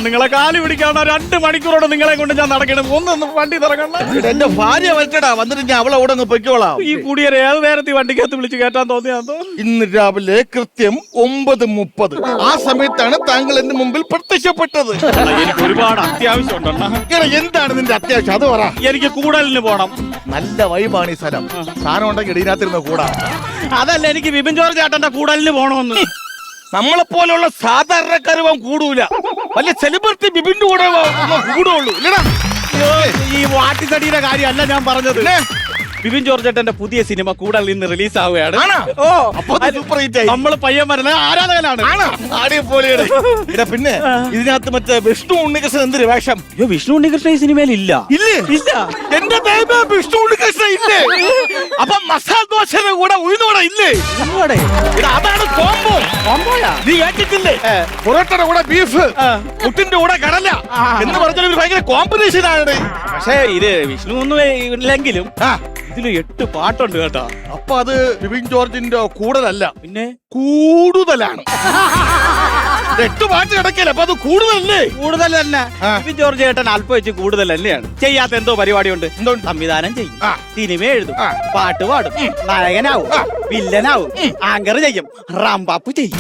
നിങ്ങളെ കാലി പിടിക്കാണോ 2 മണിക്കൂറോടെ നിങ്ങളെ കൊണ്ട് ഞാൻ നടക്കണം. ഒന്ന് വണ്ടി തുറക്കണ്ട. എന്റെ ഭാര്യ വരട്ടടാ, വന്നിട്ട് ഞാൻ അവളെ അവിടെ അങ്ങ് പൊയ്ക്കോളാം. ഈ കുടിയരെ ഏത് നേരത്തെ വണ്ടിക്കകത്ത് വിളിച്ച് കയറ്റാൻ തോന്നിയാതോ? ഇന്ന് രാവിലെ കൃത്യം 9:30 ആ സമയത്താണ് താങ്കൾ എന്റെ മുമ്പിൽ പ്രത്യക്ഷപ്പെട്ടത്. എനിക്ക് ഒരുപാട് അത്യാവശ്യം ഉണ്ടെണ്ണ. എന്താണ് നിന്റെ അത്യാവശ്യം അത് പറ. എനിക്ക് കൂടലിന് പോണം. നല്ല വൈബാണ് ഈ സ്ഥലം. സാധനം ഉണ്ടെങ്കിൽ ഇതിനകത്തിരുന്ന് കൂടാ. അതല്ല, എനിക്ക് ബിപിൻ ജോർജ് ചേട്ടന്റെ കൂടലിന് പോണമെന്ന്. നമ്മളെ പോലുള്ള സാധാരണക്കാരും കൂടൂല. വല്ല സെലിബ്രിറ്റി ബിബിന്റെ കൂടെ കൂടുള്ളൂ ഇല്ലടാ. ഈ വാട്ടിത്തടിയുടെ കാര്യമല്ല ഞാൻ പറഞ്ഞത്. ബിപിൻ ജോർജ് ചേട്ടന്റെ പുതിയ സിനിമ കൂടൽ ഇന്ന് റിലീസ് ആവുകയാണ്. ഓ, സൂപ്പർ ഹിറ്റ് ആയി. നമ്മള് പയ്യന്മാരുടെ ആരാധകനാണ്. പിന്നെ ഇതിനകത്ത് മറ്റേ വിഷ്ണു ഉണ്ണികൃഷ്ണൻ എന്തൊരു വേഷം. അയ്യോ, വിഷ്ണു ഉണ്ണികൃഷ്ണൻ ഈ സിനിമയിൽ ഇല്ല. ഇല്ലേ? ഇല്ല. എന്റെ വിഷ്ണു ഉണ്ണികൃഷ്ണൻ ഇല്ലേ? അപ്പൊ മസാല ദോശയുടെ കൂടെ ഉഴുന്നോട ഇല്ലേ? അതാണ് കോംബോ. നീ കേട്ടിട്ടില്ലേ? പൊറോട്ടയുടെ കൂടെ ബീഫ്, പുട്ടിന്റെ കൂടെ കടല എന്ന് പറഞ്ഞാൽ ഭയങ്കര കോമ്പിനേഷൻ ആണ്. പക്ഷേ ഇത് വിഷ്ണു ഒന്നും ഇല്ലെങ്കിലും ഇതില് 8 പാട്ടുണ്ട് കേട്ടോ. അപ്പൊ അത് ബിപിൻ ജോർജിന്റെ കൂടുതലല്ല, പിന്നെ കൂടുതലാണ്. 8 പാട്ട് കിടക്കില്ല, അപ്പൊ അത് കൂടുതലല്ലേ? കൂടുതൽ തന്നെ. ബിപിൻ ജോർജ് ചേട്ടൻ അല്പം വെച്ച് കൂടുതൽ തന്നെയാണ്. ചെയ്യാത്ത എന്തോ പരിപാടിയുണ്ട്. എന്തോ സംവിധാനം ചെയ്യും, സിനിമ എഴുതും, പാട്ട് പാടും, നായകനാവും, വില്ലനാവും, ആങ്കർ ചെയ്യും, റാംപാപ്പ് ചെയ്യും.